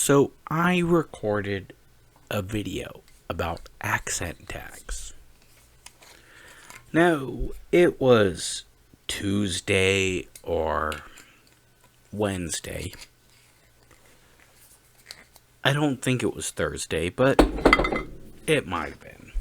So I recorded a video about accent tags. Now, it was Tuesday or Wednesday. I don't think it was Thursday, but it might have been.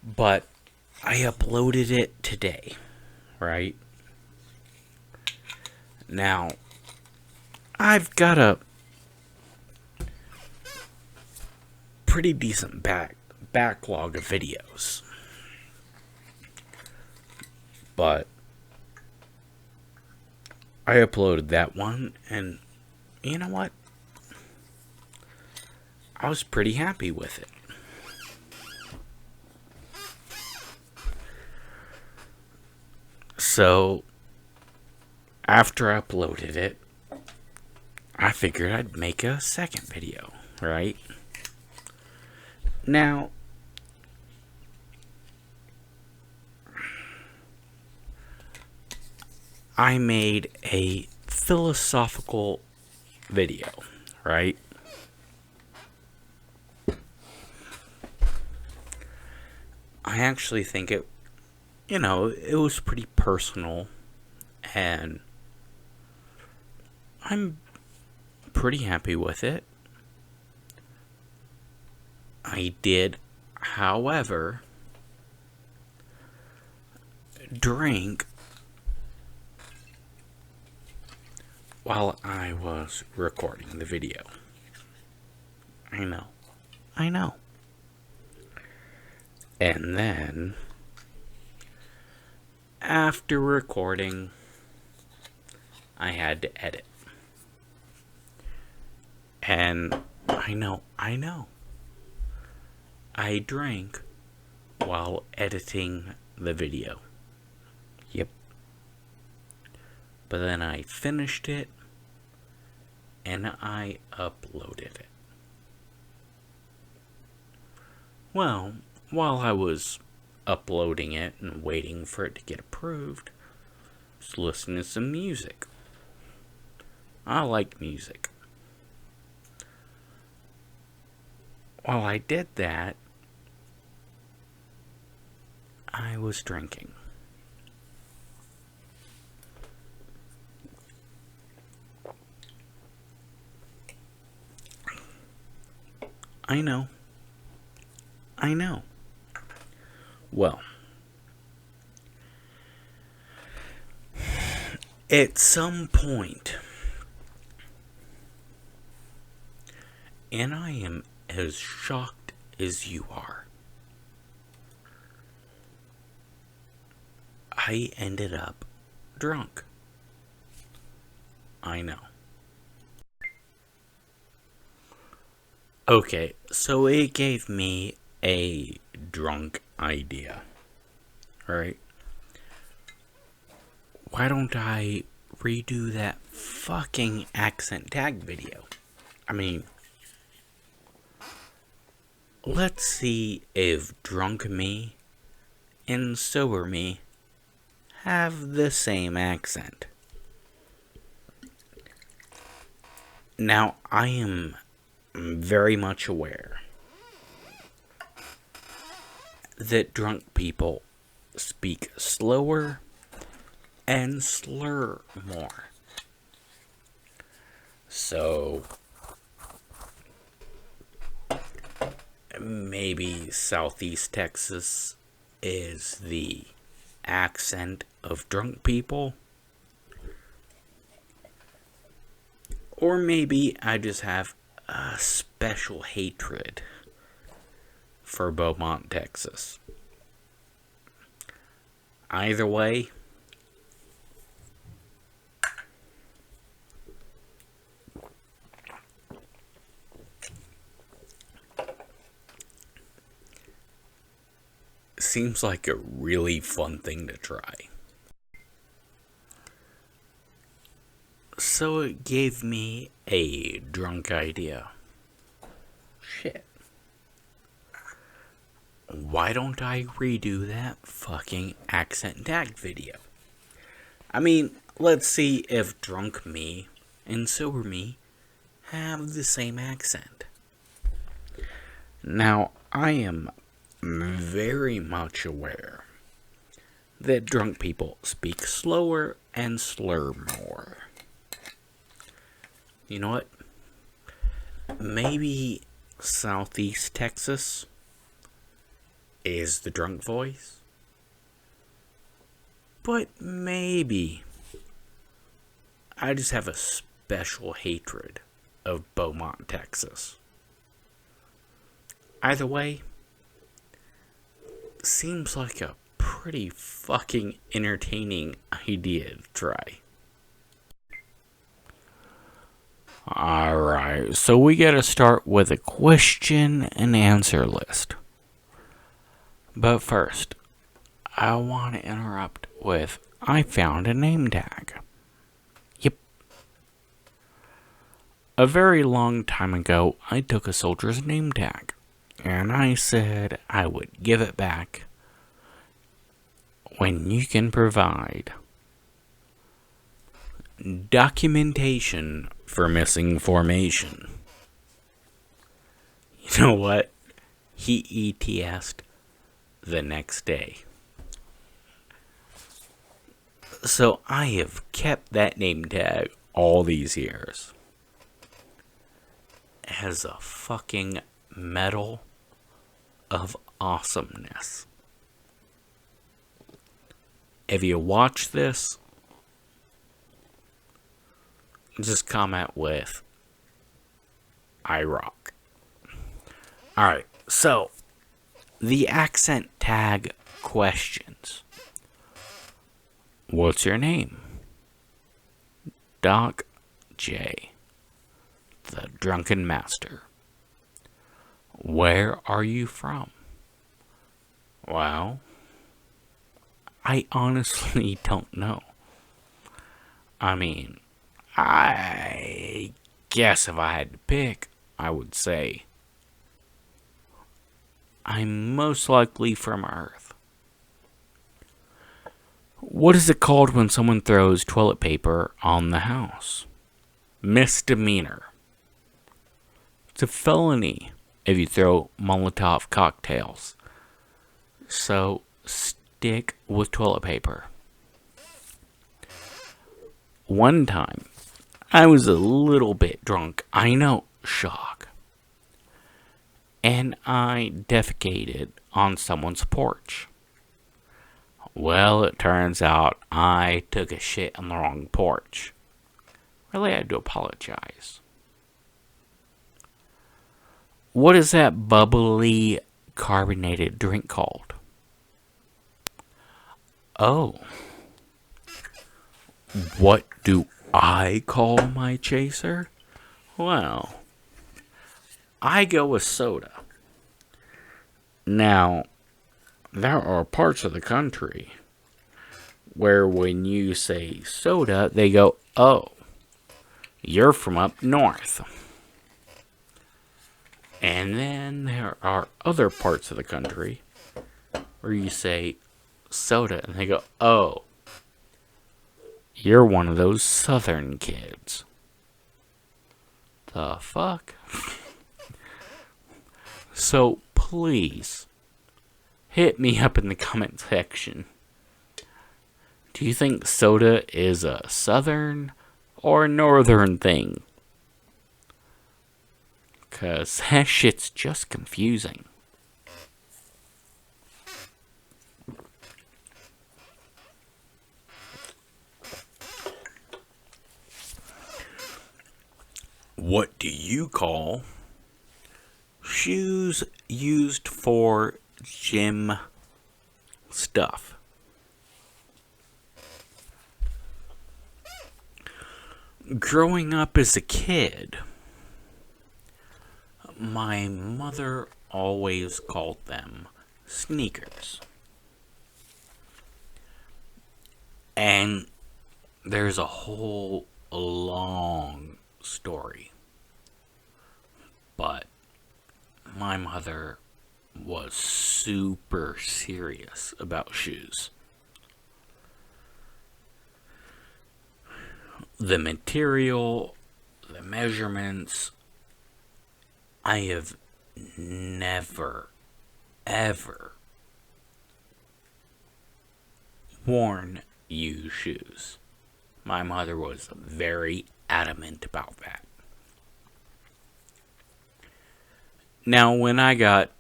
But I uploaded it today, right? Now, I've got a pretty decent backlog of videos. But I uploaded that one, and you know what? I was pretty happy with it. So, after I uploaded it, I figured I'd make a second video, right? Now, I made a philosophical video, right? I actually think it was pretty personal, and I'm pretty happy with it. I did, however, drink while I was recording the video. I know. And then, after recording, I had to edit. And I know. I drank while editing the video. Yep. But then I finished it, and I uploaded it. Well, while I was uploading it and waiting for it to get approved, I was listening to some music. I like music. While I did that, I was drinking. I know. Well, at some point, and I am as shocked as you are, I ended up drunk. I know. Okay, so it gave me a drunk idea. Alright? Why don't I redo that fucking accent tag video? I mean, let's see if drunk me and sober me have the same accent. Now, I am very much aware that drunk people speak slower and slur more. So, maybe Southeast Texas is the accent of drunk people. Or maybe I just have a special hatred for Beaumont, Texas. Either way, seems like a really fun thing to try. So it gave me a drunk idea. Shit. Why don't I redo that fucking accent tag video? I mean, let's see if drunk me and sober me have the same accent. Now, I am very much aware that drunk people speak slower and slur more. You know what? Maybe Southeast Texas is the drunk voice. But maybe I just have a special hatred of Beaumont, Texas. Either way, seems like a pretty fucking entertaining idea to try. Alright, so we gotta start with a question and answer list. But first, I want to interrupt with, I found a name tag. Yep. A very long time ago, I took a soldier's name tag, and I said I would give it back when you can provide documentation for missing formation. You know what? He ETS'd the next day. So I have kept that name tag all these years as a fucking medal of awesomeness. If you watch this, just comment with I rock. Alright, so the accent tag questions. What's your name? Doc J, the Drunken Master. Where are you from? Well, I honestly don't know. I mean, I guess if I had to pick, I would say I'm most likely from Earth. What is it called when someone throws toilet paper on the house? Misdemeanor. It's a felony if you throw Molotov cocktails. So stick with toilet paper. One time, I was a little bit drunk. I know, shock. And I defecated on someone's porch. Well, it turns out I took a shit on the wrong porch. Really had to apologize. What is that bubbly carbonated drink called? Oh. What do I call my chaser? Well, I go with soda. Now, there are parts of the country where when you say soda, they go, oh, you're from up north. And then there are other parts of the country where you say soda, and they go, oh, you're one of those southern kids. The fuck? So please, hit me up in the comment section. Do you think soda is a southern or northern thing? 'Cause that shit's just confusing. What do you call shoes used for gym stuff? Growing up as a kid, my mother always called them sneakers. And there's a whole long story. But my mother was super serious about shoes. The material, the measurements. I have never, ever worn used shoes. My mother was very adamant about that. Now, when I got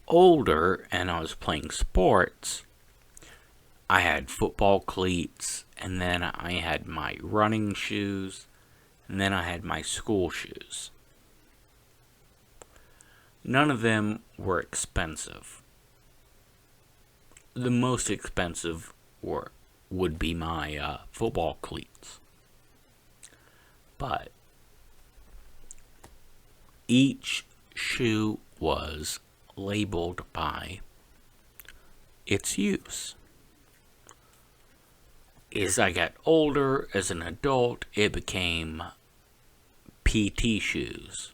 older and I was playing sports, I had football cleats, and then I had my running shoes, and then I had my school shoes. None of them were expensive. The most expensive would be my football cleats. But each shoe was labeled by its use. As I got older, as an adult, it became PT shoes.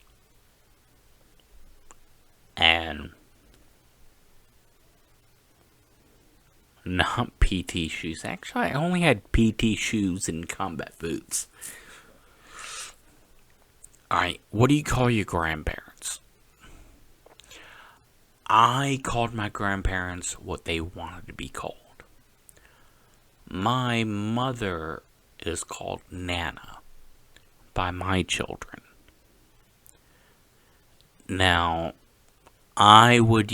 And not PT shoes. Actually, I only had PT shoes and combat boots. Alright, what do you call your grandparents? I called my grandparents what they wanted to be called. My mother is called Nana by my children. Now, I would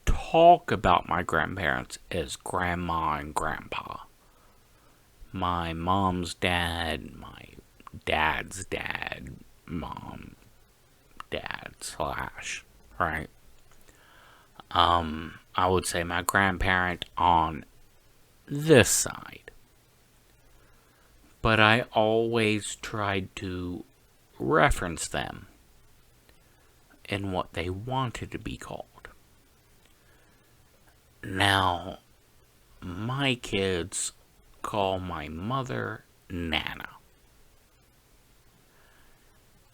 talk about my grandparents as grandma and grandpa. My mom's dad, my dad's dad, mom, dad / right? I would say my grandparent on this side. But I always tried to reference them in what they wanted to be called. Now, my kids call my mother Nana.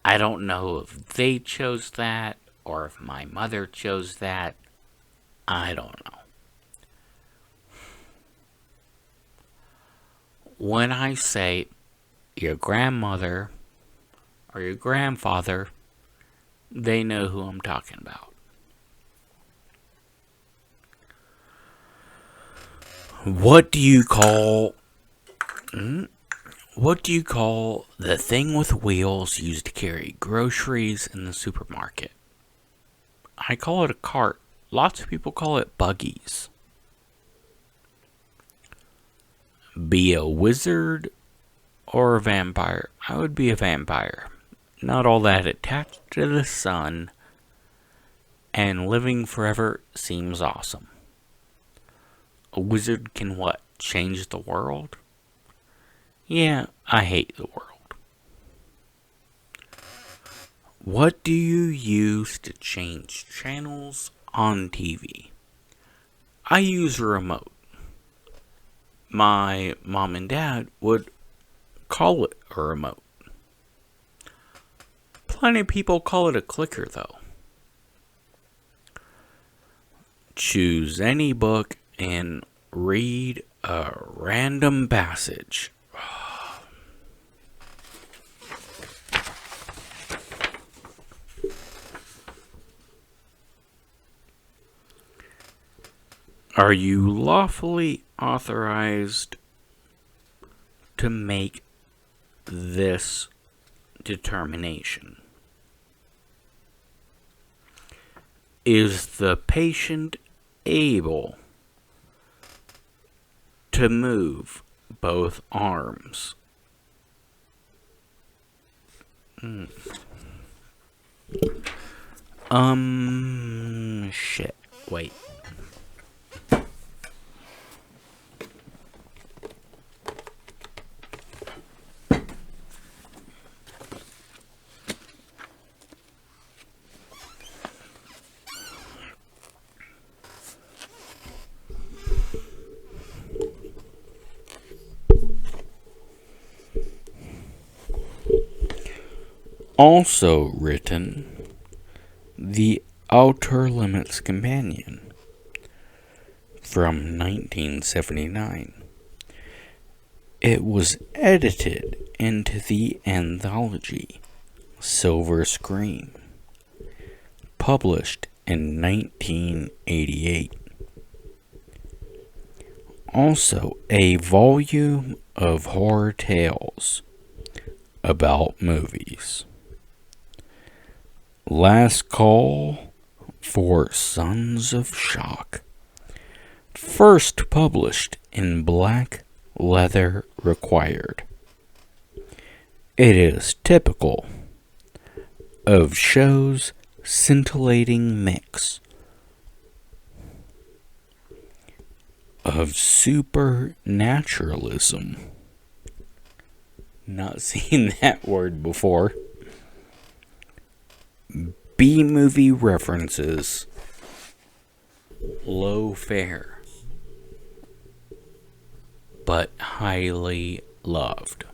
I don't know if they chose that or if my mother chose that. I don't know. When I say your grandmother or your grandfather, they know who I'm talking about. What do you call the thing with wheels used to carry groceries in the supermarket? I call it a cart. Lots of people call it buggies. Be a wizard or a vampire? I would be a vampire. Not all that attached to the sun, and living forever seems awesome. A wizard can what? Change the world? Yeah, I hate the world. What do you use to change channels on TV? I use a remote. My mom and dad would call it a remote. Plenty of people call it a clicker, though. Choose any book and read a random passage. Are you lawfully authorized to make this determination? Is the patient able to move both arms? Shit. Wait. Also written, The Outer Limits Companion from 1979. It was edited into the anthology Silver Scream, published in 1988. Also, a volume of horror tales about movies. Last Call for Sons of Shock, first published in Black Leather Required. It is typical of show's scintillating mix of supernaturalism. Not seen that word before. B-movie references. Low fare, but highly loved.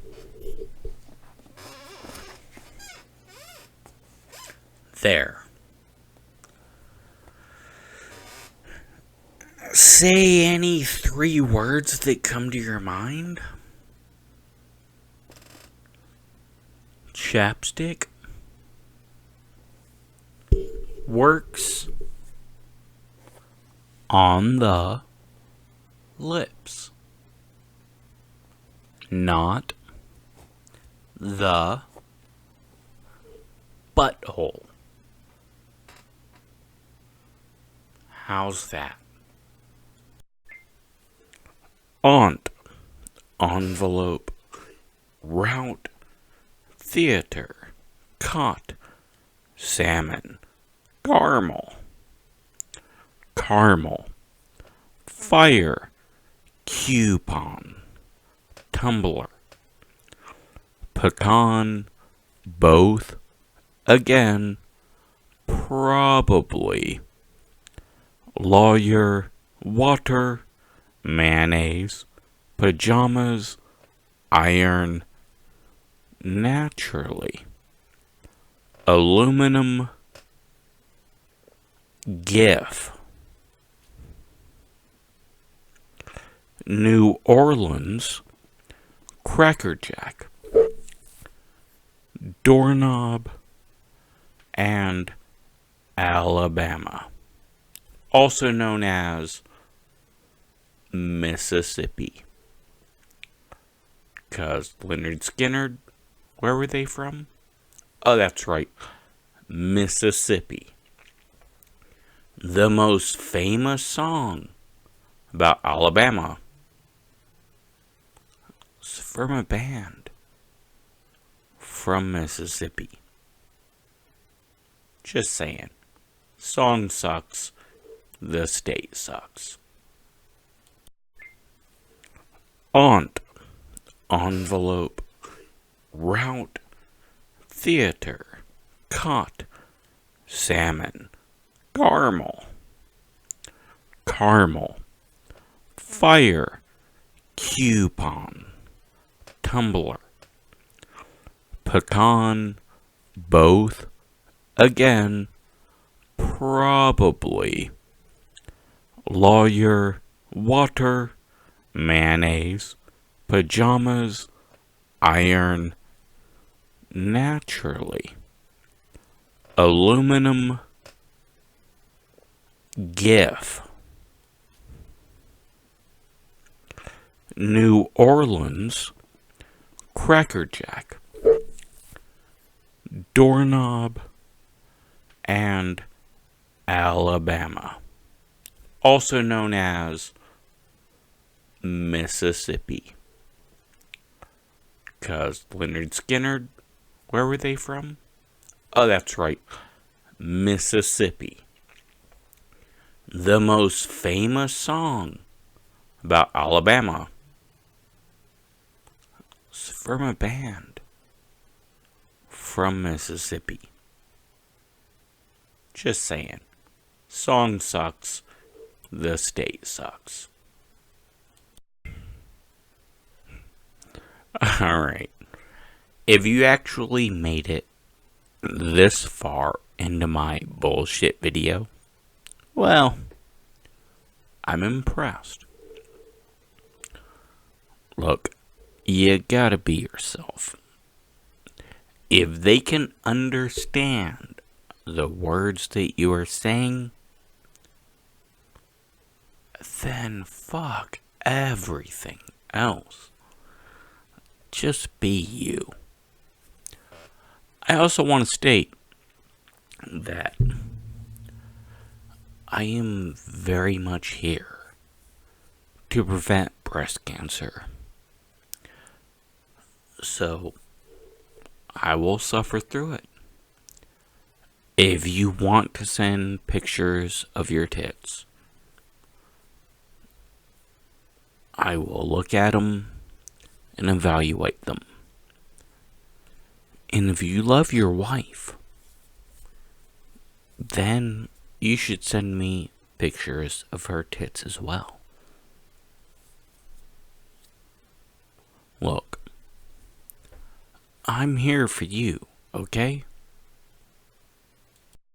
There. Say any 3 words that come to your mind. Chapstick. Works on the lips. Not the butthole. How's that? Aunt, envelope, route, theater, cot, salmon, caramel, fire, coupon, tumbler, pecan, both, again, probably, lawyer, water, mayonnaise, pajamas, iron, naturally, aluminum, GIF, New Orleans, crackerjack, doorknob, and Alabama, also known as Mississippi. 'Cause Lynyrd Skynyrd, where were they from? Oh, that's right, Mississippi. The most famous song about Alabama is from a band from Mississippi. Just saying. Song sucks. The state sucks. Aunt, envelope, route, theater, cot, salmon, caramel, fire, coupon, tumbler, pecan, both, again, probably, lawyer, water, mayonnaise, pajamas, iron, naturally, aluminum, GIF, New Orleans, crackerjack, doorknob, and Alabama, also known as Mississippi. 'Cause Lynyrd Skynyrd, where were they from? Oh, that's right, Mississippi. The most famous song about Alabama is from a band from Mississippi. Just saying. Song sucks. The state sucks. Alright. If you actually made it this far into my bullshit video, well, I'm impressed. Look, You gotta be yourself. If they can understand the words that you are saying, then fuck everything else. Just be you. I also want to state that I am very much here to prevent breast cancer. So, I will suffer through it. If you want to send pictures of your tits, I will look at them and evaluate them. And if you love your wife, then you should send me pictures of her tits as well. Look, I'm here for you, okay?